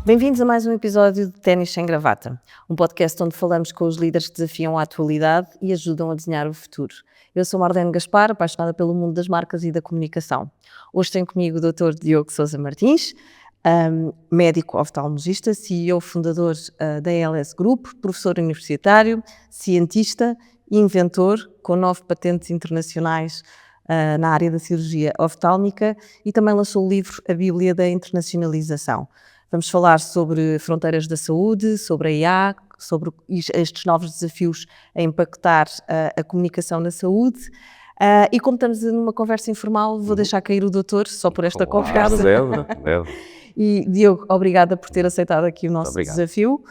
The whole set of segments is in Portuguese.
Bem-vindos a mais um episódio de Ténis Sem Gravata, um podcast onde falamos com os líderes que desafiam a atualidade e ajudam a desenhar o futuro. Eu sou Marlene Gaspar, apaixonada pelo mundo das marcas e da comunicação. Hoje tenho comigo o Dr. Diogo Sousa Martins, médico oftalmologista, CEO fundador da ELS Group, professor universitário, cientista e inventor, com 9 patentes internacionais na área da cirurgia oftálmica, e também lançou o livro A Bíblia da Internacionalização. Vamos falar sobre fronteiras da saúde, sobre a IA, sobre estes novos desafios a impactar a comunicação na saúde. E como estamos numa conversa informal, vou deixar cair o doutor só por esta conversa. Deve. E Diogo, obrigada por ter aceitado aqui o nosso desafio.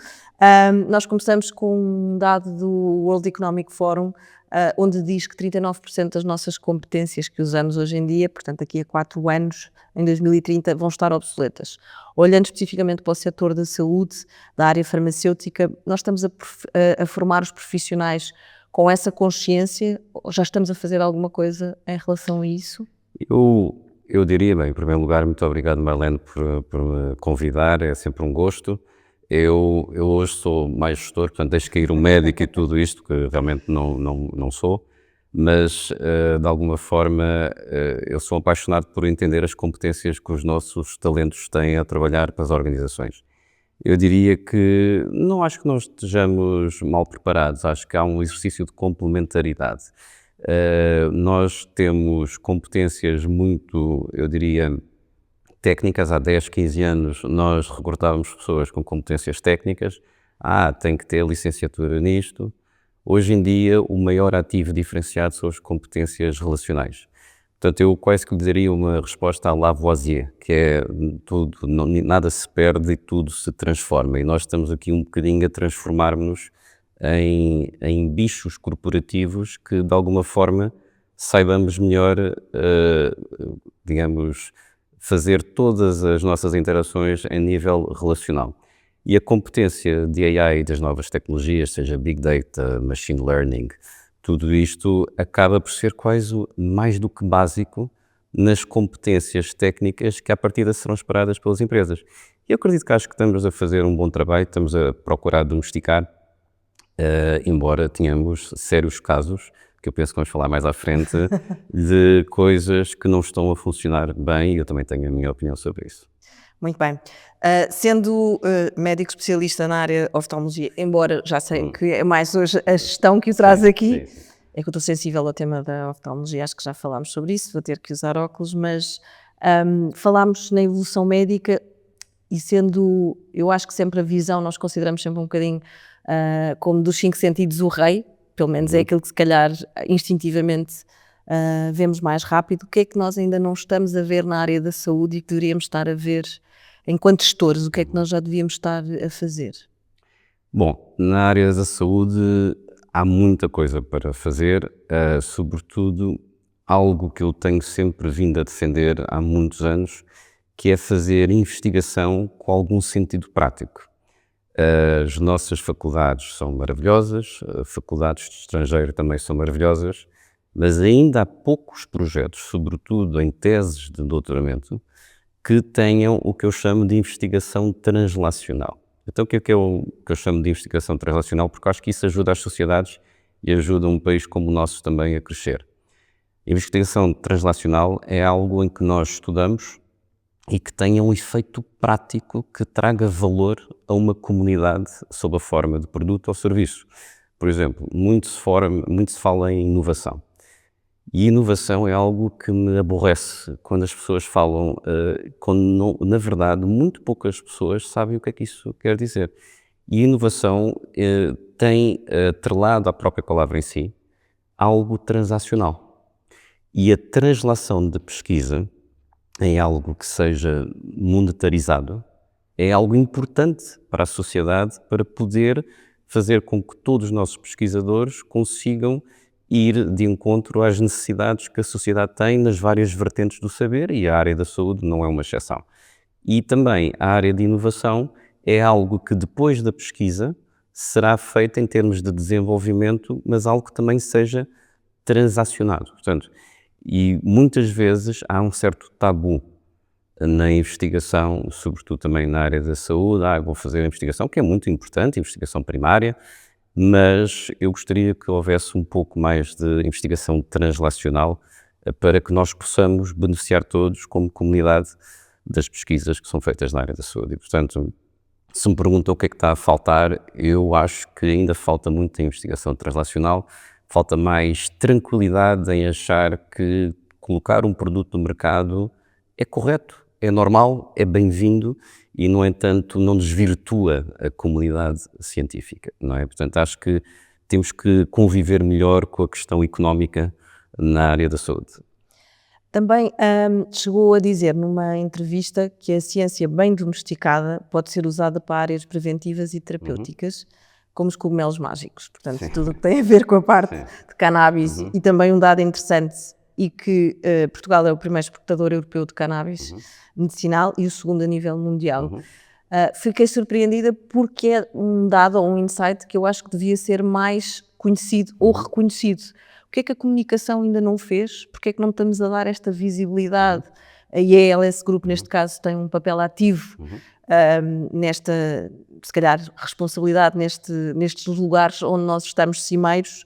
Nós começamos com um dado do World Economic Forum, onde diz que 39% das nossas competências que usamos hoje em dia, portanto daqui a 4 anos, em 2030, vão estar obsoletas. Olhando especificamente para o setor da saúde, da área farmacêutica, nós estamos a formar os profissionais com essa consciência, ou já estamos a fazer alguma coisa em relação a isso? Eu diria, bem, em primeiro lugar, muito obrigado, Marlene, por me convidar, é sempre um gosto. Eu hoje sou mais gestor, portanto deixo cair o médico e tudo isto, que realmente não sou, mas de alguma forma eu sou apaixonado por entender as competências que os nossos talentos têm a trabalhar para as organizações. Eu diria que não acho que nós estejamos mal preparados, acho que há um exercício de complementaridade. Nós temos competências muito, eu diria, técnicas. Há 10, 15 anos nós recrutávamos pessoas com competências técnicas, tem que ter licenciatura nisto. Hoje em dia o maior ativo diferenciado são as competências relacionais. Portanto, eu quase que lhe daria uma resposta à Lavoisier, que é tudo, nada se perde e tudo se transforma. E nós estamos aqui um bocadinho a transformar-nos em bichos corporativos que de alguma forma saibamos melhor, digamos, fazer todas as nossas interações em nível relacional. E a competência de AI e das novas tecnologias, seja Big Data, Machine Learning, tudo isto acaba por ser quase mais do que básico nas competências técnicas que à partida serão esperadas pelas empresas. E eu acredito que acho que estamos a fazer um bom trabalho, estamos a procurar domesticar, embora tenhamos sérios casos, que eu penso que vamos falar mais à frente, de coisas que não estão a funcionar bem, e eu também tenho a minha opinião sobre isso. Muito bem. Sendo médico especialista na área de oftalmologia, embora já sei que é mais hoje a gestão que o traz aqui, sim. É que eu estou sensível ao tema da oftalmologia, acho que já falámos sobre isso, vou ter que usar óculos, mas falámos na evolução médica e sendo, eu acho que sempre a visão, nós consideramos sempre um bocadinho como dos 5 sentidos o rei, pelo menos é aquilo que se calhar instintivamente vemos mais rápido. O que é que nós ainda não estamos a ver na área da saúde e que deveríamos estar a ver enquanto gestores? O que é que nós já devíamos estar a fazer? Bom, na área da saúde há muita coisa para fazer, sobretudo algo que eu tenho sempre vindo a defender há muitos anos, que é fazer investigação com algum sentido prático. As nossas faculdades são maravilhosas, faculdades de estrangeiro também são maravilhosas, mas ainda há poucos projetos, sobretudo em teses de doutoramento, que tenham o que eu chamo de investigação translacional. Então o que é que eu chamo de investigação translacional? Porque acho que isso ajuda as sociedades e ajuda um país como o nosso também a crescer. A investigação translacional é algo em que nós estudamos e que tenha um efeito prático que traga valor a uma comunidade sob a forma de produto ou serviço. Por exemplo, muito se fala em inovação. E inovação é algo que me aborrece quando as pessoas falam, quando não, na verdade muito poucas pessoas sabem o que é que isso quer dizer. E inovação tem atrelado à própria palavra em si algo transacional. E a translação de pesquisa em algo que seja monetarizado é algo importante para a sociedade para poder fazer com que todos os nossos pesquisadores consigam ir de encontro às necessidades que a sociedade tem nas várias vertentes do saber, e a área da saúde não é uma exceção. E também a área de inovação é algo que depois da pesquisa será feito em termos de desenvolvimento, mas algo que também seja transacionado. Portanto, e muitas vezes há um certo tabu na investigação, sobretudo também na área da saúde. Eu vou fazer a investigação, que é muito importante, investigação primária, mas eu gostaria que houvesse um pouco mais de investigação translacional para que nós possamos beneficiar todos como comunidade das pesquisas que são feitas na área da saúde. E, portanto, se me perguntam o que é que está a faltar, eu acho que ainda falta muito em investigação translacional, falta mais tranquilidade em achar que colocar um produto no mercado é correto, é normal, é bem-vindo e, no entanto, não desvirtua a comunidade científica, não é? Portanto, acho que temos que conviver melhor com a questão económica na área da saúde. Também chegou a dizer numa entrevista que a ciência bem domesticada pode ser usada para áreas preventivas e terapêuticas, como os cogumelos mágicos. Portanto, Sim. tudo o que tem a ver com a parte de cannabis. E também um dado interessante, e que Portugal é o primeiro exportador europeu de cannabis medicinal e o segundo a nível mundial. Fiquei surpreendida porque é um dado ou um insight que eu acho que devia ser mais conhecido ou reconhecido. O que é que a comunicação ainda não fez? Porque é que não estamos a dar esta visibilidade? A IELS Group, neste caso, tem um papel ativo nesta, se calhar, responsabilidade nestes lugares onde nós estamos cimeiros.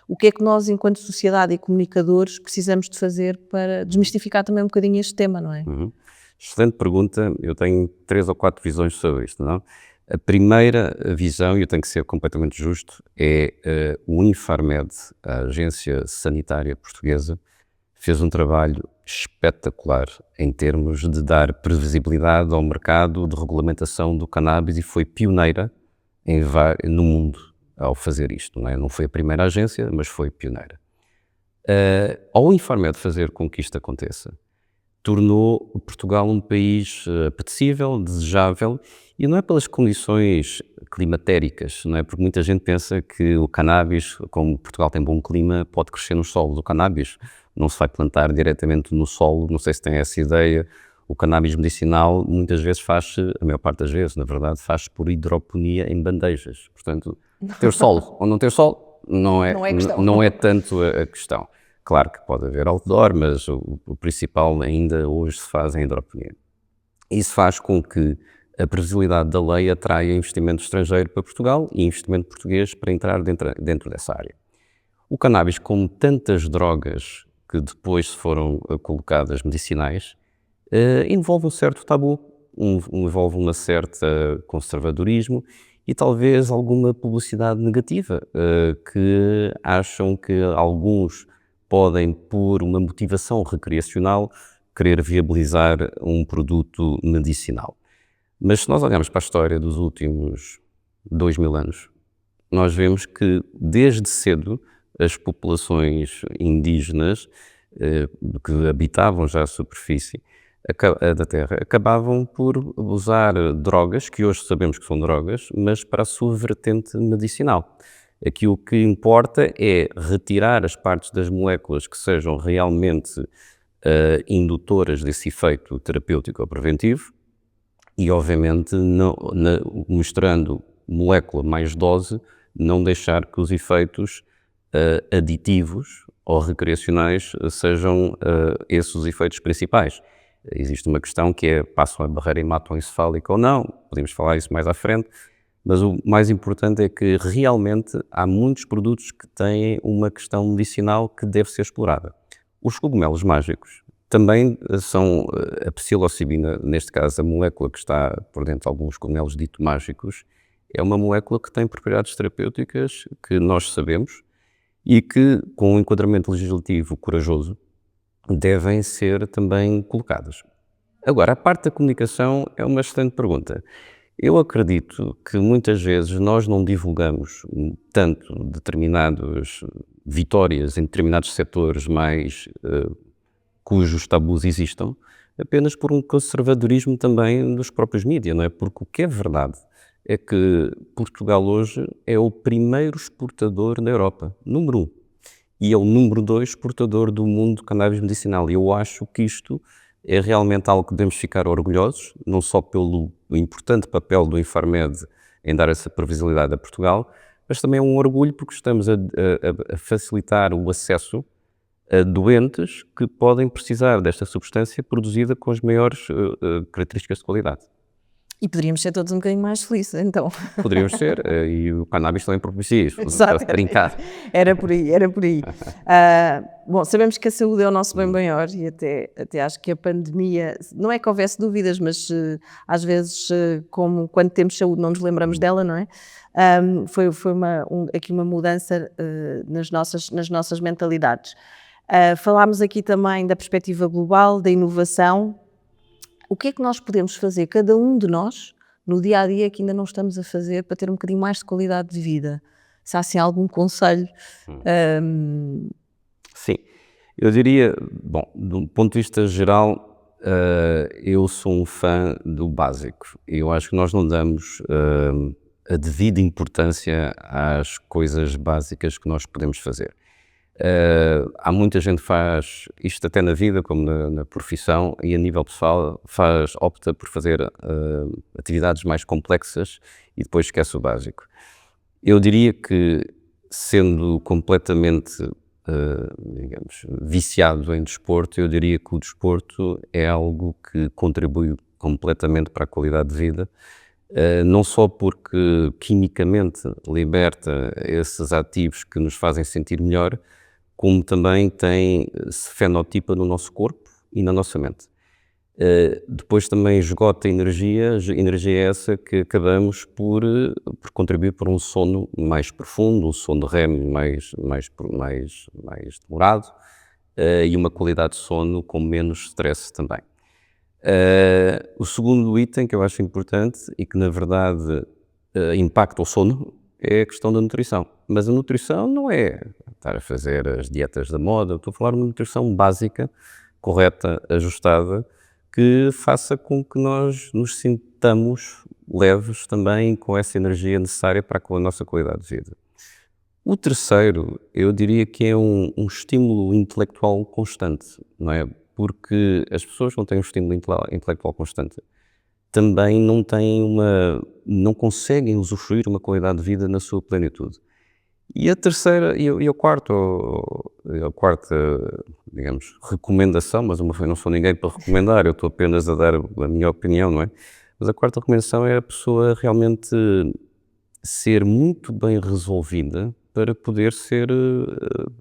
O que é que nós, enquanto sociedade e comunicadores, precisamos de fazer para desmistificar também um bocadinho este tema, não é? Excelente pergunta. Eu tenho 3 ou 4 visões sobre isto, não? A primeira visão, e eu tenho que ser completamente justo, é o Infarmed, a Agência Sanitária Portuguesa, fez um trabalho espetacular em termos de dar previsibilidade ao mercado de regulamentação do cannabis e foi pioneira no mundo ao fazer isto, não é? Não foi a primeira agência, mas foi pioneira. Ao Infarmed fazer com que isto aconteça, tornou Portugal um país apetecível, desejável, e não é pelas condições climatéricas, não é? Porque muita gente pensa que o cannabis, como Portugal tem bom clima, pode crescer no solo. O cannabis não se vai plantar diretamente no solo, não sei se tem essa ideia. O cannabis medicinal muitas vezes faz-se, a maior parte das vezes, na verdade, faz-se por hidroponia em bandejas. Portanto, ter solo ou não ter solo não é tanto a questão. Claro que pode haver outdoor, mas o principal ainda hoje se faz em hidroponia. Isso faz com que a previsibilidade da lei atraia investimento estrangeiro para Portugal e investimento português para entrar dentro dessa área. O cannabis, como tantas drogas que depois foram colocadas medicinais, envolve um certo tabu, envolve uma certa conservadorismo e talvez alguma publicidade negativa, que acham que alguns podem, por uma motivação recreacional, querer viabilizar um produto medicinal. Mas se nós olharmos para a história dos últimos 2000 anos, nós vemos que desde cedo as populações indígenas que habitavam já a superfície da Terra acabavam por usar drogas, que hoje sabemos que são drogas, mas para a sua vertente medicinal. Aqui o que importa é retirar as partes das moléculas que sejam realmente indutoras desse efeito terapêutico ou preventivo e, obviamente, mostrando molécula mais dose, não deixar que os efeitos aditivos ou recreacionais sejam esses os efeitos principais. Existe uma questão que é, passam a barreira hematoencefálica ou não, podemos falar isso mais à frente, mas o mais importante é que realmente há muitos produtos que têm uma questão medicinal que deve ser explorada. Os cogumelos mágicos também são a psilocibina, neste caso a molécula que está por dentro de alguns cogumelos dito mágicos, é uma molécula que tem propriedades terapêuticas que nós sabemos e que, com um enquadramento legislativo corajoso, devem ser também colocadas. Agora, a parte da comunicação é uma excelente pergunta. Eu acredito que muitas vezes nós não divulgamos tanto determinadas vitórias em determinados setores mais cujos tabus existam, apenas por um conservadorismo também dos próprios mídias, não é? Porque o que é verdade é que Portugal hoje é o primeiro exportador da Europa, número 1, e é o número 2 exportador do mundo de cannabis medicinal. E eu acho que isto é realmente algo que devemos ficar orgulhosos, não só pelo importante papel do Infarmed em dar essa previsibilidade a Portugal, mas também é um orgulho porque estamos a facilitar o acesso doentes que podem precisar desta substância produzida com as maiores características de qualidade. E poderíamos ser todos um bocadinho mais felizes, então. Poderíamos ser, e o cannabis também propicia isso, para Exato, se brincar. era por aí, era por aí. Bom, sabemos que a saúde é o nosso bem maior e até acho que a pandemia, não é que houvesse dúvidas, mas às vezes, como quando temos saúde não nos lembramos dela, não é? Foi aqui uma mudança nas nossas mentalidades. Falámos aqui também da perspectiva global, da inovação. O que é que nós podemos fazer, cada um de nós, no dia-a-dia que ainda não estamos a fazer para ter um bocadinho mais de qualidade de vida? Se há assim algum conselho? Sim, eu diria, bom, do ponto de vista geral, eu sou um fã do básico. Eu acho que nós não damos a devida importância às coisas básicas que nós podemos fazer. Há muita gente que faz isto até na vida, como na profissão, e a nível pessoal opta por fazer atividades mais complexas e depois esquece o básico. Eu diria que, sendo completamente, digamos, viciado em desporto, eu diria que o desporto é algo que contribui completamente para a qualidade de vida, não só porque quimicamente liberta esses ativos que nos fazem sentir melhor, como também se fenotipa no nosso corpo e na nossa mente. Depois também esgota energia é essa que acabamos por contribuir para um sono mais profundo, um sono REM mais demorado, e uma qualidade de sono com menos stress também. O segundo item que eu acho importante e que na verdade impacta o sono é a questão da nutrição. Mas a nutrição não é estar a fazer as dietas da moda, eu estou a falar de uma nutrição básica, correta, ajustada, que faça com que nós nos sintamos leves também, com essa energia necessária para a nossa qualidade de vida. O terceiro, eu diria que é um estímulo intelectual constante, não é? Porque as pessoas que não têm um estímulo intelectual constante também não conseguem usufruir uma qualidade de vida na sua plenitude. E a terceira, a quarta, digamos, recomendação, mas eu não sou ninguém para recomendar, eu estou apenas a dar a minha opinião, não é? Mas a quarta recomendação é a pessoa realmente ser muito bem resolvida para poder ser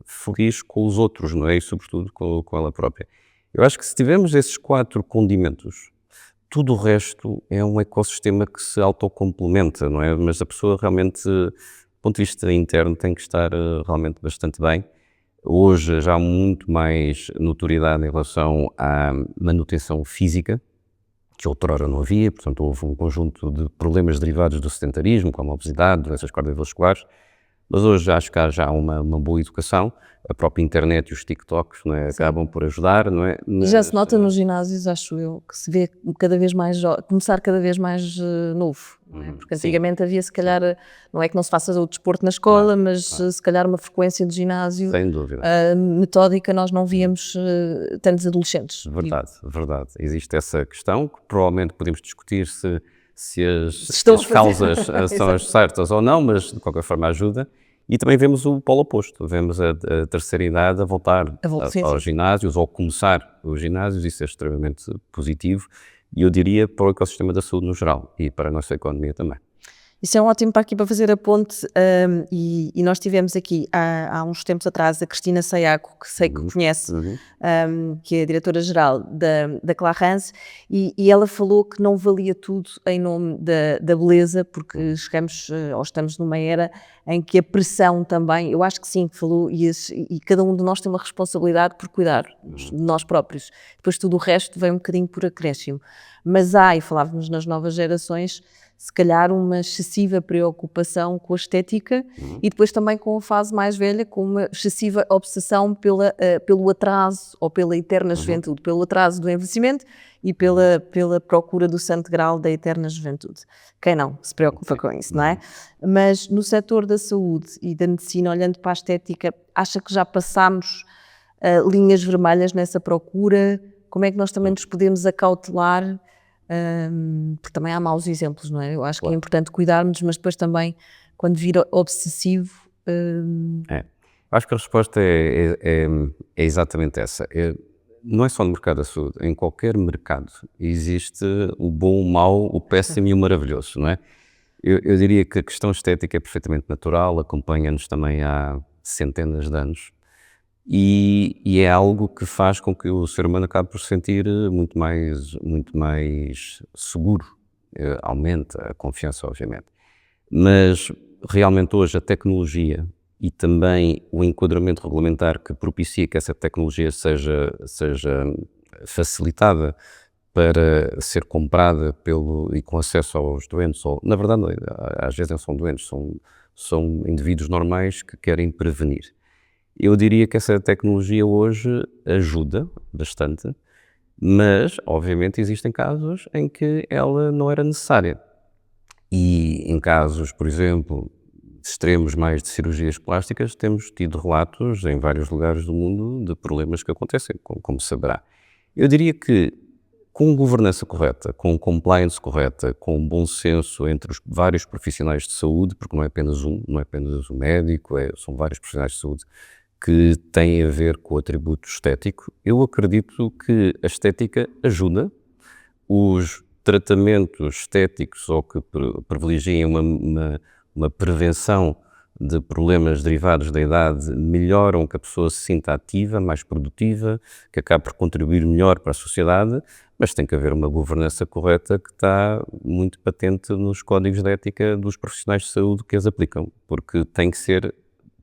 feliz com os outros, não é? E sobretudo com ela própria. Eu acho que se tivermos esses 4 condimentos, tudo o resto é um ecossistema que se autocomplementa, não é? Mas a pessoa realmente, do ponto de vista interno, tem que estar realmente bastante bem. Hoje já há muito mais notoriedade em relação à manutenção física, que outrora não havia, portanto houve um conjunto de problemas derivados do sedentarismo, como a obesidade, doenças cardiovasculares, mas hoje acho que há já uma boa educação, a própria internet e os TikToks, não é, acabam por ajudar, não é? E já se nota nos ginásios, acho eu, que se vê cada vez mais começar cada vez mais novo, não é? Porque antigamente havia se calhar, não é que não se faça o desporto na escola, mas se calhar uma frequência de ginásio sem dúvida. Metódica nós não víamos tantos adolescentes. Verdade. Existe essa questão que provavelmente podemos discutir se as a causas são as certas ou não, mas de qualquer forma ajuda. E também vemos o polo oposto, vemos a terceira idade a voltar aos ginásios, ou começar os ginásios, isso é extremamente positivo, e eu diria para o ecossistema da saúde no geral, e para a nossa economia também. Isso é um ótimo para aqui para fazer a ponte, e nós tivemos aqui há uns tempos atrás a Cristina Sayago, que sei que conhece, que é a diretora-geral da Clarins, e ela falou que não valia tudo em nome da beleza, porque chegamos, ou estamos numa era em que a pressão também, eu acho que sim, falou, e cada um de nós tem uma responsabilidade por cuidar de nós próprios. Depois tudo o resto vem um bocadinho por acréscimo. Mas e falávamos nas novas gerações, se calhar uma excessiva preocupação com a estética e depois também com a fase mais velha, com uma excessiva obsessão pelo atraso ou pela eterna juventude, pelo atraso do envelhecimento e pela procura do santo grau da eterna juventude. Quem não se preocupa com isso, não é? Mas no setor da saúde e da medicina, olhando para a estética, acha que já passámos linhas vermelhas nessa procura? Como é que nós também nos podemos acautelar? Porque também há maus exemplos, não é? Eu acho que é importante cuidarmos, mas depois também, quando vira obsessivo... Acho que a resposta é exatamente essa. Não é só no mercado da saúde, em qualquer mercado existe o bom, o mau, o péssimo e o maravilhoso, não é? Eu diria que a questão estética é perfeitamente natural, acompanha-nos também há centenas de anos e é algo que faz com que o ser humano acabe por se sentir muito mais seguro, aumenta a confiança, obviamente. Mas realmente hoje a tecnologia e também o enquadramento regulamentar que propicia que essa tecnologia seja facilitada para ser comprada e com acesso aos doentes, ou na verdade às vezes não são doentes, são indivíduos normais que querem prevenir. Eu diria que essa tecnologia hoje ajuda bastante, mas obviamente existem casos em que ela não era necessária. E em casos, por exemplo, extremos mais de cirurgias plásticas, temos tido relatos em vários lugares do mundo de problemas que acontecem, como saberá. Eu diria que com governança correta, com compliance correta, com bom senso entre os vários profissionais de saúde, porque não é apenas não é apenas o médico, são vários profissionais de saúde que têm a ver com o atributo estético, eu acredito que a estética ajuda. Os tratamentos estéticos ou que privilegiem uma prevenção de problemas derivados da idade melhoram que a pessoa se sinta ativa, mais produtiva, que acabe por contribuir melhor para a sociedade, mas tem que haver uma governança correta que está muito patente nos códigos de ética dos profissionais de saúde que as aplicam, porque tem que ser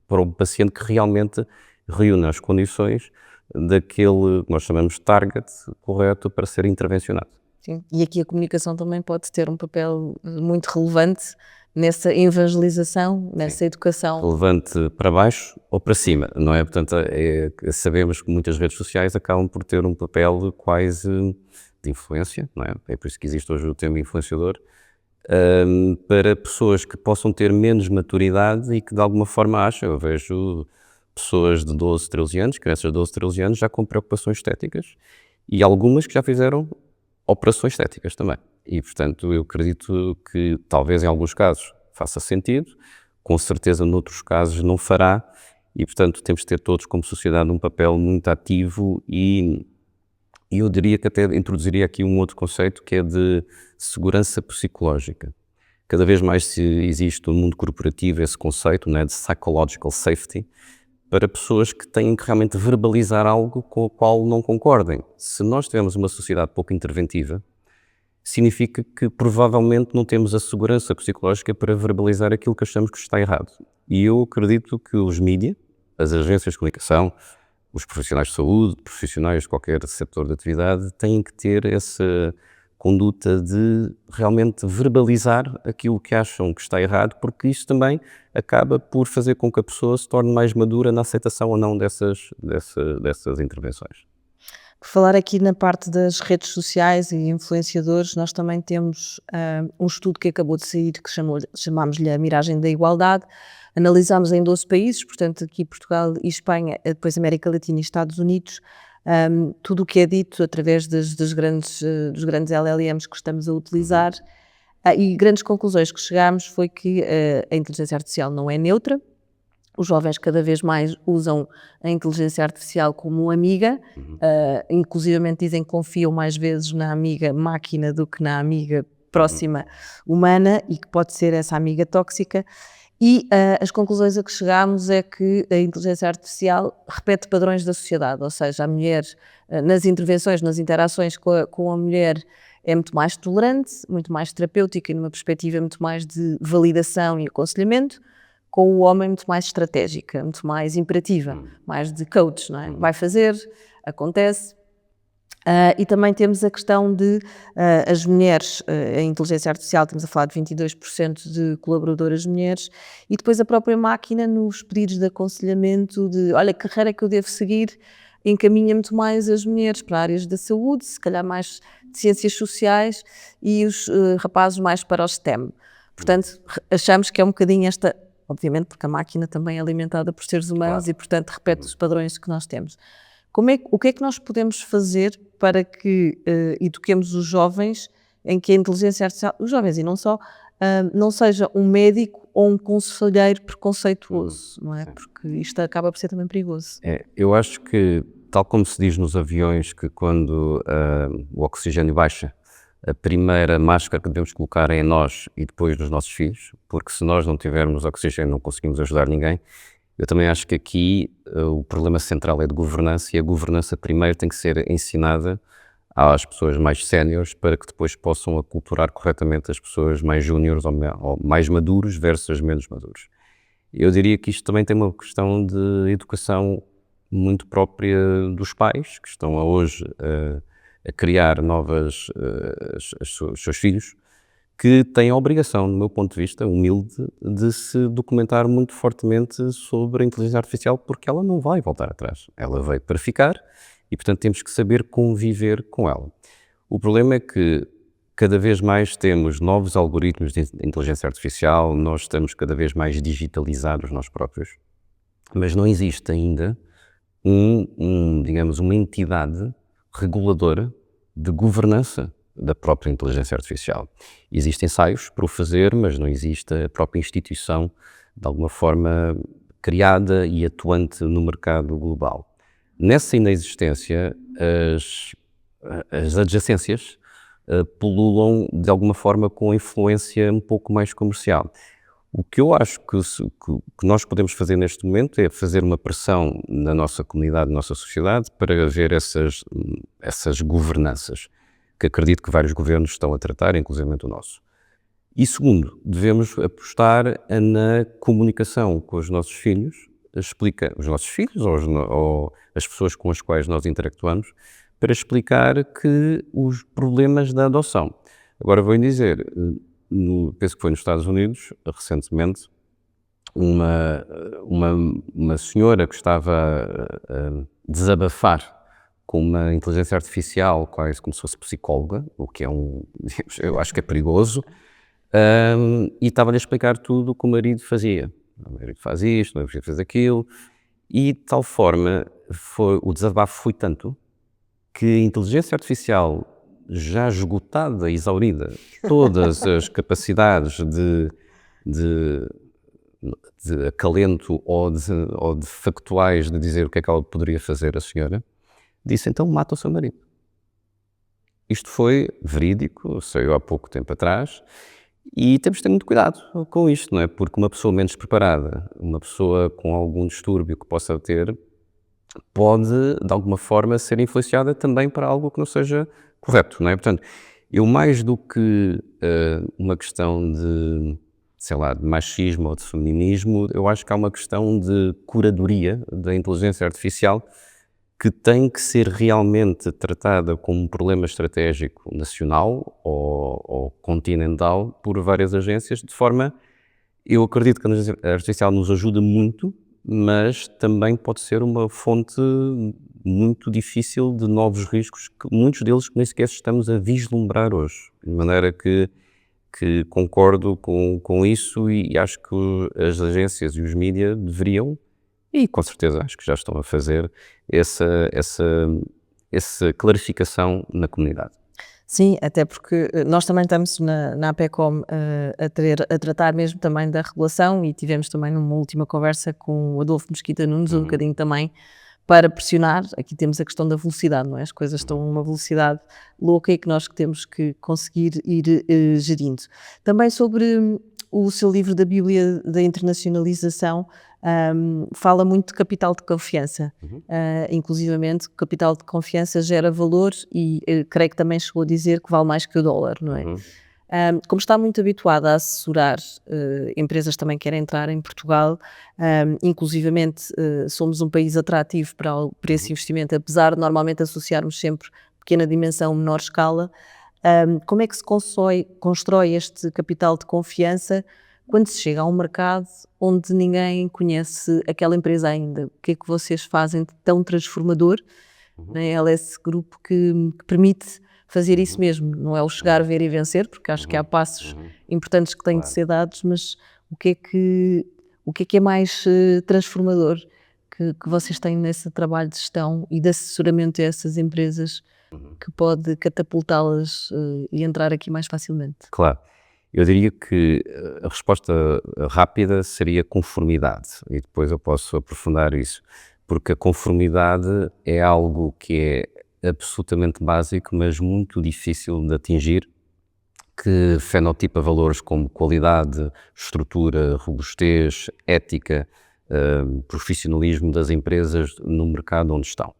para um paciente que realmente reúne as condições daquele que nós chamamos de target correto para ser intervencionado. Sim. E aqui a comunicação também pode ter um papel muito relevante nessa evangelização, nessa educação. Relevante para baixo ou para cima, não é? Portanto, sabemos que muitas redes sociais acabam por ter um papel quase de influência, não é? É por isso que existe hoje o termo influenciador, para pessoas que possam ter menos maturidade e que de alguma forma acham, eu vejo pessoas de 12, 13 anos, crianças de 12, 13 anos já com preocupações estéticas e algumas que já fizeram operações estéticas também. E, portanto, eu acredito que talvez em alguns casos faça sentido, com certeza noutros casos não fará e, portanto, temos de ter todos como sociedade um papel muito ativo e eu diria que até introduziria aqui um outro conceito que é de segurança psicológica. Cada vez mais existe no mundo corporativo esse conceito, né, de psychological safety, para pessoas que têm que realmente verbalizar algo com o qual não concordem. Se nós tivermos uma sociedade pouco interventiva, significa que provavelmente não temos a segurança psicológica para verbalizar aquilo que achamos que está errado. E eu acredito que os mídia, as agências de comunicação, os profissionais de saúde, profissionais de qualquer setor de atividade, têm que ter essa conduta de realmente verbalizar aquilo que acham que está errado, porque isso também acaba por fazer com que a pessoa se torne mais madura na aceitação ou não dessas intervenções. Por falar aqui na parte das redes sociais e influenciadores, nós também temos um estudo que acabou de sair que chamámos-lhe a Miragem da Igualdade. Analisámos em 12 países, portanto aqui Portugal e Espanha, depois América Latina e Estados Unidos, tudo o que é dito através dos grandes LLMs que estamos a utilizar. E grandes conclusões que chegámos foi que a inteligência artificial não é neutra. Os jovens cada vez mais usam a inteligência artificial como amiga, inclusivamente dizem que confiam mais vezes na amiga máquina do que na amiga próxima humana e que pode ser essa amiga tóxica. E as conclusões a que chegámos é que a inteligência artificial repete padrões da sociedade, ou seja, a mulher nas intervenções, nas interações com a mulher é muito mais tolerante, muito mais terapêutica e numa perspectiva muito mais de validação e aconselhamento, com o homem muito mais estratégica, muito mais imperativa, mais de coach, não é? Vai fazer, acontece. E também temos a questão de as mulheres, a inteligência artificial, estamos a falar de 22% de colaboradoras mulheres, e depois a própria máquina nos pedidos de aconselhamento de, olha, que carreira é que eu devo seguir, encaminha muito mais as mulheres para áreas da saúde, se calhar mais de ciências sociais, e os rapazes mais para o STEM. Portanto, achamos que é um bocadinho esta, obviamente porque a máquina também é alimentada por seres humanos, claro, e portanto repete os padrões que nós temos. O que é que nós podemos fazer para que eduquemos os jovens em que a inteligência artificial, os jovens e não só, não seja um médico ou um conselheiro preconceituoso, não é? Sim. Porque isto acaba por ser também perigoso. Eu acho que, tal como se diz nos aviões, que quando o oxigênio baixa, a primeira máscara que devemos colocar é em nós e depois nos nossos filhos, porque se nós não tivermos oxigênio não conseguimos ajudar ninguém. Eu também acho que aqui o problema central é de governança, e a governança primeiro tem que ser ensinada às pessoas mais séniores para que depois possam aculturar corretamente as pessoas mais júniores ou mais maduros versus menos maduros. Eu diria que isto também tem uma questão de educação muito própria dos pais, que estão hoje a criar novas, os seus filhos, que têm a obrigação, do meu ponto de vista humilde, de se documentar muito fortemente sobre a inteligência artificial, porque ela não vai voltar atrás. Ela veio para ficar e, portanto, temos que saber conviver com ela. O problema é que cada vez mais temos novos algoritmos de inteligência artificial, nós estamos cada vez mais digitalizados nós próprios, mas não existe ainda digamos, uma entidade reguladora de governança da própria inteligência artificial. Existem ensaios para o fazer, mas não existe a própria instituição, de alguma forma, criada e atuante no mercado global. Nessa inexistência, as adjacências pululam, de alguma forma, com influência um pouco mais comercial. O que eu acho que nós podemos fazer neste momento é fazer uma pressão na nossa comunidade, na nossa sociedade, para haver essas governanças, que acredito que vários governos estão a tratar, inclusive o nosso. E segundo, devemos apostar na comunicação com os nossos filhos, os nossos filhos ou as pessoas com as quais nós interactuamos, para explicar que os problemas da adoção. Agora vou-lhe dizer, penso que foi nos Estados Unidos, recentemente, uma senhora que estava a desabafar com uma inteligência artificial, quase como se fosse psicóloga, o que é eu acho que é perigoso, e estava-lhe a explicar tudo o que o marido fazia. O marido faz isto, o marido faz aquilo, e de tal forma, o desabafo foi tanto que a inteligência artificial, já esgotada, exaurida, todas as capacidades de acalento ou de factuais de dizer o que é que ela poderia fazer a senhora, disse: então mata o seu marido. Isto foi verídico, saiu há pouco tempo atrás, e temos de ter muito cuidado com isto, não é? Porque uma pessoa menos preparada, uma pessoa com algum distúrbio que possa ter, pode, de alguma forma, ser influenciada também para algo que não seja correto, não é? Portanto, eu mais do que uma questão de, sei lá, de machismo ou de feminismo, eu acho que há uma questão de curadoria da inteligência artificial que tem que ser realmente tratada como um problema estratégico nacional ou continental por várias agências, de forma, eu acredito que a inteligência artificial nos ajuda muito, mas também pode ser uma fonte muito difícil de novos riscos, que muitos deles nem sequer estamos a vislumbrar hoje. De maneira que concordo com isso e acho que as agências e os mídias deveriam, e com certeza acho que já estão a fazer, essa clarificação na comunidade. Sim, até porque nós também estamos na APECOM a tratar mesmo também da regulação, e tivemos também numa última conversa com o Adolfo Mesquita Nunes, um bocadinho também para pressionar. Aqui temos a questão da velocidade, não é? As coisas estão a uma velocidade louca e que nós temos que conseguir ir gerindo. Também sobre o seu livro da Bíblia da Internacionalização, fala muito de capital de confiança. Inclusivamente, capital de confiança gera valor e creio que também chegou a dizer que vale mais que o dólar, não é? Como está muito habituada a assessorar empresas também que querem entrar em Portugal, inclusivamente somos um país atrativo para esse investimento, apesar de normalmente associarmos sempre pequena dimensão, menor escala. Como é que se constrói este capital de confiança quando se chega a um mercado onde ninguém conhece aquela empresa ainda? O que é que vocês fazem de tão transformador na LS Group que permite fazer isso mesmo? Não é o chegar, ver e vencer, porque acho que há passos importantes que têm de ser dados, mas o que é que é mais transformador que vocês têm nesse trabalho de gestão e de assessoramento a essas empresas que pode catapultá-las e entrar aqui mais facilmente? Claro. Eu diria que a resposta rápida seria conformidade, e depois eu posso aprofundar isso, porque a conformidade é algo que é absolutamente básico, mas muito difícil de atingir, que fenotipa valores como qualidade, estrutura, robustez, ética, profissionalismo das empresas no mercado onde estão.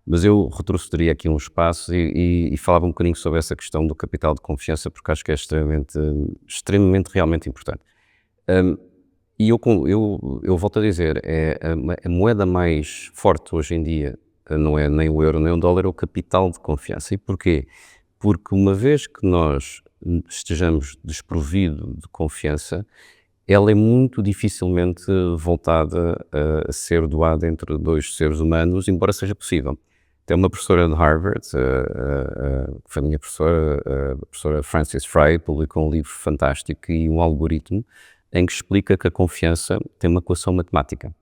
Mas eu retrocederia aqui uns passos e falava um bocadinho sobre essa questão do capital de confiança, porque acho que é extremamente realmente importante. E eu volto a dizer, a moeda mais forte hoje em dia, não é nem o euro nem o dólar, é o capital de confiança. E porquê? Porque uma vez que nós estejamos desprovido de confiança, ela é muito dificilmente voltada a ser doada entre dois seres humanos, embora seja possível. Tem uma professora de Harvard, que foi a minha professora, a professora Frances Frei, publicou um livro fantástico e um algoritmo em que explica que a confiança tem uma equação matemática.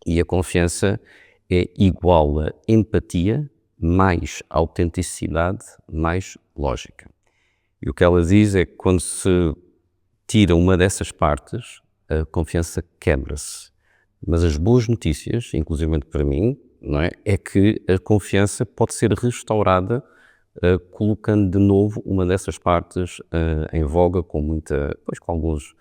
E a confiança é igual a empatia mais autenticidade mais lógica. E o que ela diz é que quando se tira uma dessas partes, a confiança quebra-se. Mas as boas notícias, inclusive para mim, não é, é que a confiança pode ser restaurada colocando de novo uma dessas partes em voga com alguns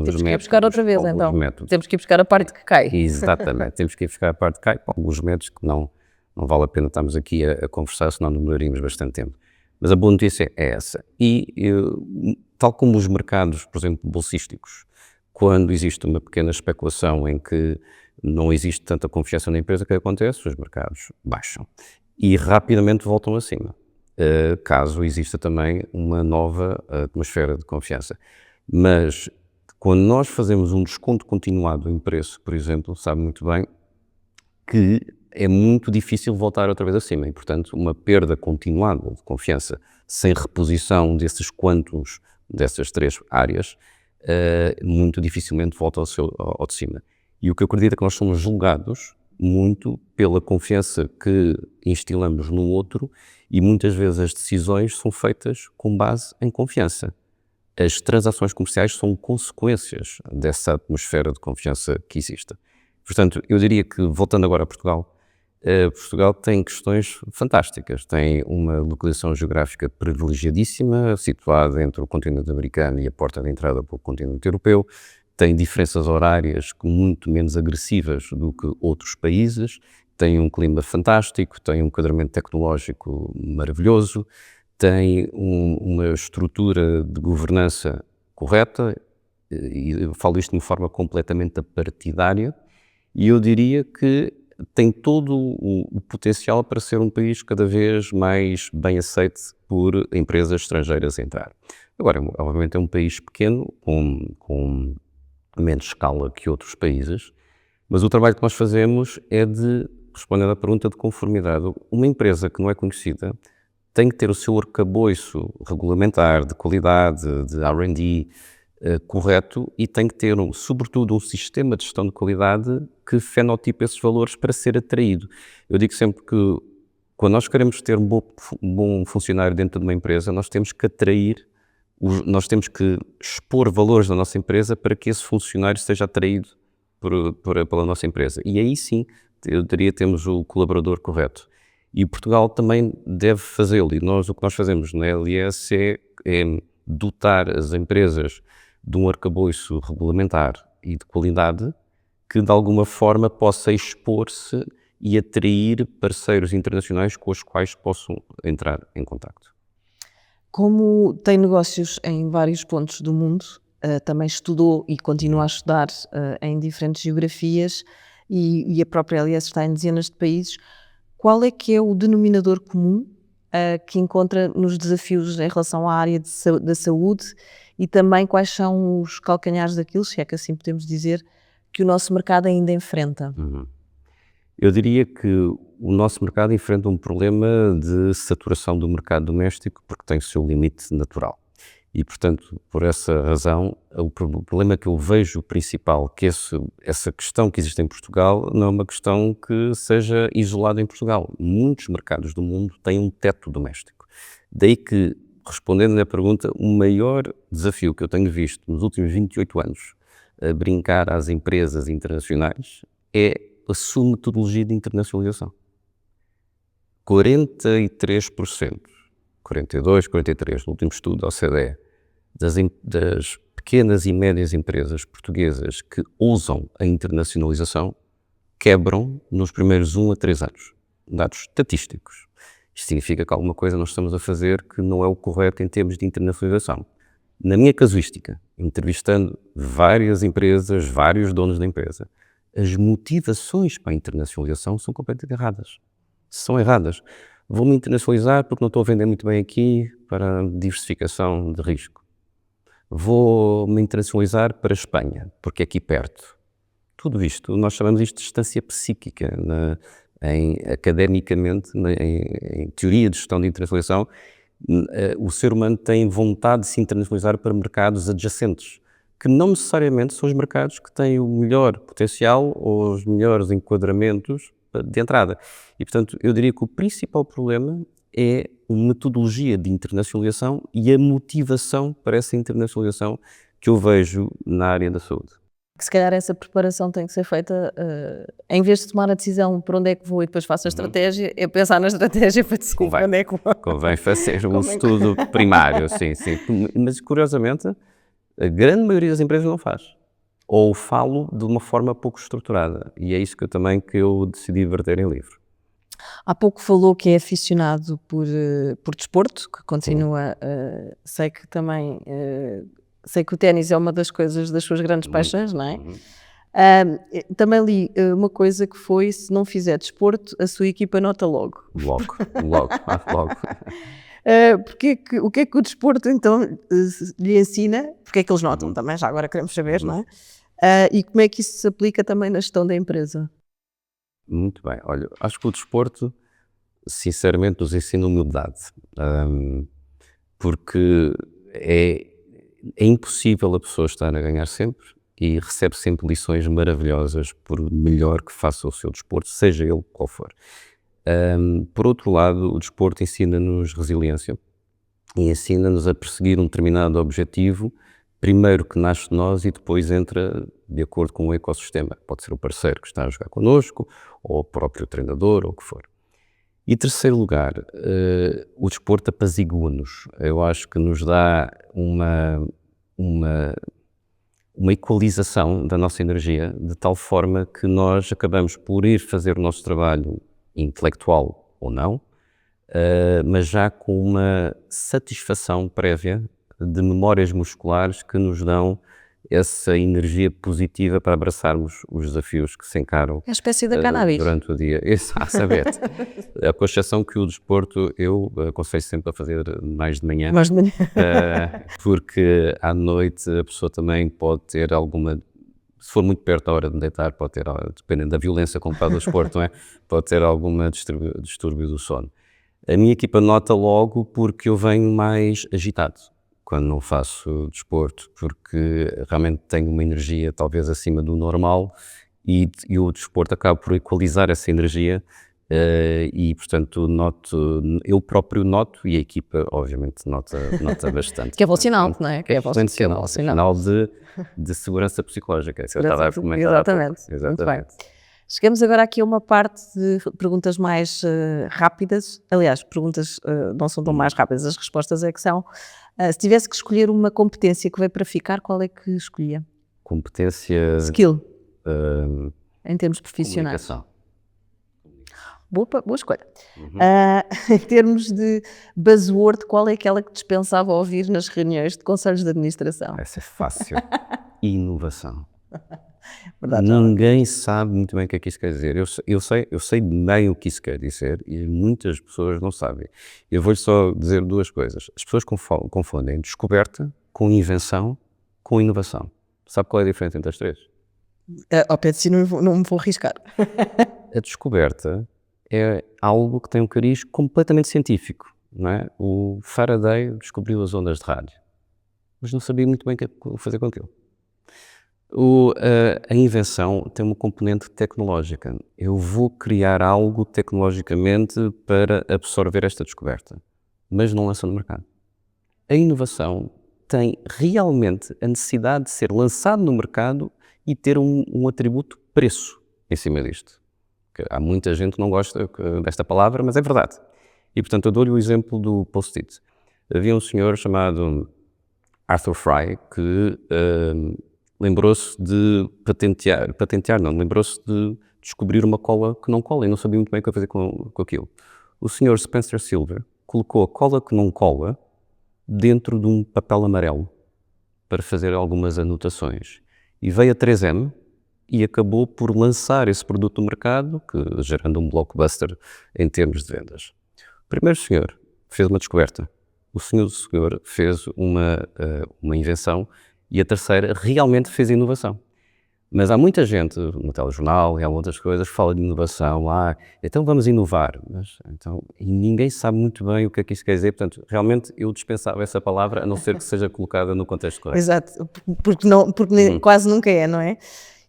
Temos que ir buscar outra vez, então. métodos. Temos que ir buscar a parte que cai. Exatamente, temos que ir buscar a parte que cai com alguns métodos que não vale a pena estarmos aqui a conversar, senão demoraríamos bastante tempo. Mas a boa notícia é essa. E tal como os mercados, por exemplo, bolsísticos, quando existe uma pequena especulação em que não existe tanta confiança na empresa, o que acontece? Os mercados baixam e rapidamente voltam acima, caso exista também uma nova atmosfera de confiança. Mas quando nós fazemos um desconto continuado em preço, por exemplo, sabe muito bem que é muito difícil voltar outra vez acima e, portanto, uma perda continuada de confiança sem reposição desses quantos, dessas três áreas, muito dificilmente volta ao de cima. E o que eu acredito é que nós somos julgados muito pela confiança que instilamos no outro e muitas vezes as decisões são feitas com base em confiança. As transações comerciais são consequências dessa atmosfera de confiança que existe. Portanto, eu diria que, voltando agora a Portugal, Portugal tem questões fantásticas. Tem uma localização geográfica privilegiadíssima, situada entre o continente americano e a porta de entrada para o continente europeu. Tem diferenças horárias muito menos agressivas do que outros países. Tem um clima fantástico, tem um enquadramento tecnológico maravilhoso, tem uma estrutura de governança correta, e eu falo isto de uma forma completamente apartidária, e eu diria que tem todo o potencial para ser um país cada vez mais bem aceite por empresas estrangeiras a entrar. Agora, obviamente é um país pequeno, com menos escala que outros países, mas o trabalho que nós fazemos é de responder à pergunta de conformidade. Uma empresa que não é conhecida tem que ter o seu arcabouço regulamentar, de qualidade, de R&D, correto, e tem que ter, sobretudo, um sistema de gestão de qualidade que fenotipe esses valores para ser atraído. Eu digo sempre que quando nós queremos ter um bom funcionário dentro de uma empresa, nós temos que atrair, nós temos que expor valores da nossa empresa para que esse funcionário seja atraído pela nossa empresa. E aí sim, eu diria, temos o colaborador correto. E Portugal também deve fazê-lo. E o que nós fazemos na LIS é dotar as empresas de um arcabouço regulamentar e de qualidade que, de alguma forma, possa expor-se e atrair parceiros internacionais com os quais possam entrar em contacto. Como tem negócios em vários pontos do mundo, também estudou e continua a estudar em diferentes geografias e a própria LIS está em dezenas de países, qual é que é o denominador comum que encontra nos desafios em relação à área da saúde e também quais são os calcanhares daquilo, se é que assim podemos dizer, que o nosso mercado ainda enfrenta? Eu diria que o nosso mercado enfrenta um problema de saturação do mercado doméstico porque tem o seu limite natural. E, portanto, por essa razão, o problema que eu vejo principal, que essa questão que existe em Portugal, não é uma questão que seja isolada em Portugal. Muitos mercados do mundo têm um teto doméstico. Daí que, respondendo à pergunta, o maior desafio que eu tenho visto nos últimos 28 anos a brincar às empresas internacionais é a sua metodologia de internacionalização. 43%, 42, 43, no último estudo da OCDE, das pequenas e médias empresas portuguesas que ousam a internacionalização quebram nos primeiros 1 a 3 anos. Dados estatísticos. Isto significa que alguma coisa nós estamos a fazer que não é o correto em termos de internacionalização. Na minha casuística, entrevistando várias empresas, vários donos da empresa, as motivações para a internacionalização são completamente erradas. São erradas. Vou-me internacionalizar porque não estou a vender muito bem aqui para diversificação de risco. Vou-me internacionalizar para a Espanha, porque é aqui perto. Tudo isto, nós chamamos isto de distância psíquica. Academicamente, em teoria de gestão de internacionalização, o ser humano tem vontade de se internacionalizar para mercados adjacentes, que não necessariamente são os mercados que têm o melhor potencial ou os melhores enquadramentos de entrada. E, portanto, eu diria que o principal problema é a metodologia de internacionalização e a motivação para essa internacionalização que eu vejo na área da saúde. Que se calhar essa preparação tem que ser feita, em vez de tomar a decisão para onde é que vou e depois faço a estratégia, é pensar na estratégia para decidir para onde é que vou. Convém fazer um estudo primário, sim. Mas, curiosamente, a grande maioria das empresas não faz. Ou falo de uma forma pouco estruturada. E é isso que eu decidi verter em livro. Há pouco falou que é aficionado por desporto, que continua, sei que também... sei que o ténis é uma das coisas, das suas grandes paixões, não é? Também li uma coisa que foi, se não fizer desporto, a sua equipa nota logo. Logo. O que é que o desporto, então, lhe ensina? Porque é que eles notam também, já agora queremos saber, não é? E como é que isso se aplica também na gestão da empresa? Muito bem. Olha, acho que o desporto, sinceramente, nos ensina humildade. Porque é impossível a pessoa estar a ganhar sempre e recebe sempre lições maravilhosas por melhor que faça o seu desporto, seja ele qual for. Por outro lado, o desporto ensina-nos resiliência e ensina-nos a perseguir um determinado objetivo, primeiro que nasce de nós e depois entra de acordo com o ecossistema. Pode ser o parceiro que está a jogar connosco, ou o próprio treinador, ou o que for. E terceiro lugar, o desporto apazigua-nos. Eu acho que nos dá uma equalização da nossa energia, de tal forma que nós acabamos por ir fazer o nosso trabalho intelectual ou não, mas já com uma satisfação prévia de memórias musculares que nos dão essa energia positiva para abraçarmos os desafios que se encaram. É a espécie da cannabis. Durante o dia. A saber, com exceção que o desporto eu aconselho sempre a fazer mais de manhã. Mais de manhã. Porque à noite a pessoa também pode ter alguma, se for muito perto da hora de deitar, pode ter, dependendo da violência com que faz o desporto, não é? Pode ter alguma distúrbio do sono. A minha equipa nota logo porque eu venho mais agitado quando não faço desporto, porque realmente tenho uma energia talvez acima do normal e o desporto acaba por equalizar essa energia e, portanto, eu próprio noto e a equipa, obviamente, nota bastante. Que é bom sinal, não é? Que é excelente sinal de segurança psicológica. Exatamente. Muito bem. Chegamos agora aqui a uma parte de perguntas mais rápidas. Aliás, perguntas não são tão mais rápidas, as respostas é que são. Se tivesse que escolher uma competência que veio para ficar, qual é que escolhia? Competência... Skill. Em termos profissionais. Comunicação. Boa escolha. Em termos de buzzword, qual é aquela que dispensava ouvir nas reuniões de conselhos de administração? Essa é fácil. Inovação. Verdade, Ninguém sabe muito bem o que é que isso quer dizer. Eu sei bem o que isso quer dizer e muitas pessoas não sabem. Eu vou-lhe só dizer duas coisas. As pessoas confundem descoberta com invenção com inovação. Sabe qual é a diferença entre as três? Ao pé de si não me vou arriscar. A descoberta é algo que tem um cariz completamente científico, não é? O Faraday descobriu as ondas de rádio, mas não sabia muito bem o que fazer com aquilo. A invenção tem uma componente tecnológica. Eu vou criar algo tecnologicamente para absorver esta descoberta, mas não lança no mercado. A inovação tem realmente a necessidade de ser lançado no mercado e ter um atributo preço em cima disto. Que há muita gente que não gosta desta palavra, mas é verdade. E, portanto, eu dou-lhe o exemplo do Post-it. Havia um senhor chamado Arthur Fry que lembrou-se de lembrou-se de descobrir uma cola que não cola e não sabia muito bem o que fazer com aquilo. O senhor Spencer Silver colocou a cola que não cola dentro de um papel amarelo para fazer algumas anotações. E veio a 3M e acabou por lançar esse produto no mercado, gerando um blockbuster em termos de vendas. O primeiro senhor fez uma descoberta, o segundo senhor fez uma invenção e a terceira realmente fez inovação. Mas há muita gente no telejornal e há outras coisas que fala de inovação, então vamos inovar, e ninguém sabe muito bem o que é que isso quer dizer, portanto, realmente eu dispensava essa palavra a não ser que seja colocada no contexto correto. Exato, porque quase nunca é, não é?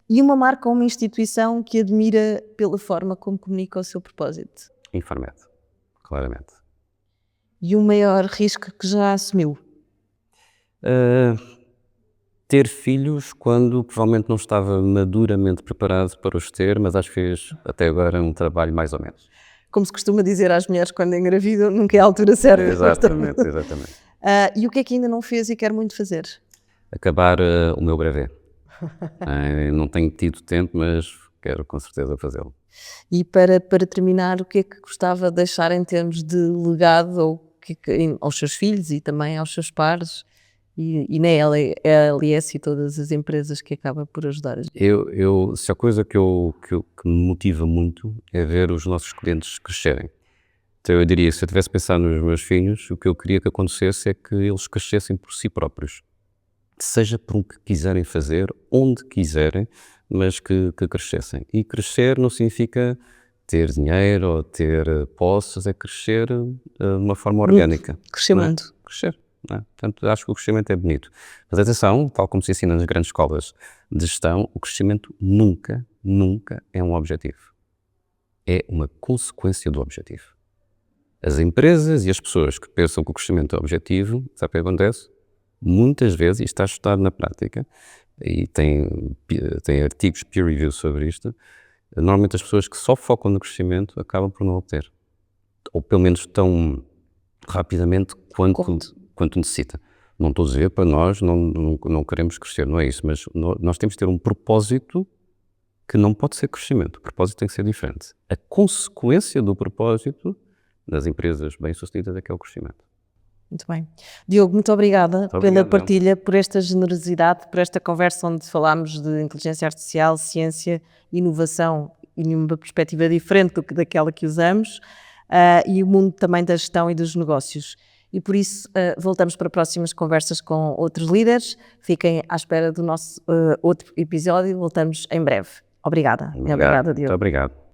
E uma marca ou uma instituição que admira pela forma como comunica o seu propósito? Infarmed, claramente. E o maior risco que já assumiu? Ter filhos quando provavelmente não estava maduramente preparado para os ter, mas acho que fez até agora um trabalho mais ou menos. Como se costuma dizer às mulheres quando engravidam, nunca é a altura certa. Exatamente, exatamente. E o que é que ainda não fez e quer muito fazer? Acabar o meu brevet. Não tenho tido tempo, mas quero com certeza fazê-lo. E para terminar, o que é que gostava de deixar em termos de legado aos seus filhos e também aos seus pares e na LS e todas as empresas que acaba por ajudar? Se a coisa que me motiva muito é ver os nossos clientes crescerem. Então eu diria, se eu tivesse pensado nos meus filhos, o que eu queria que acontecesse é que eles crescessem por si próprios. Seja por o que quiserem fazer, onde quiserem, mas que crescessem. E crescer não significa ter dinheiro ou ter posses, é crescer de uma forma orgânica. Crescer muito. Crescer. Não é? Portanto, acho que o crescimento é bonito. Mas atenção, tal como se ensina nas grandes escolas de gestão, o crescimento nunca é um objetivo. É uma consequência do objetivo. As empresas e as pessoas que pensam que o crescimento é o objetivo, sabe o que acontece? Muitas vezes, isto está estudado na prática, e tem artigos peer review sobre isto, normalmente as pessoas que só focam no crescimento acabam por não obter. Ou pelo menos tão rapidamente quanto necessita. Não estou a dizer para nós não queremos crescer, não é isso, mas nós temos que ter um propósito que não pode ser crescimento, o propósito tem que ser diferente. A consequência do propósito das empresas bem-sucedidas é que é o crescimento. Muito bem. Diogo, muito obrigada pela partilha, por esta generosidade, por esta conversa onde falámos de inteligência artificial, ciência, inovação e numa perspectiva diferente daquela que usamos, e o mundo também da gestão e dos negócios. E por isso voltamos para próximas conversas com outros líderes. Fiquem à espera do nosso outro episódio. Voltamos em breve. Obrigada. Obrigado, Diogo. Muito obrigado.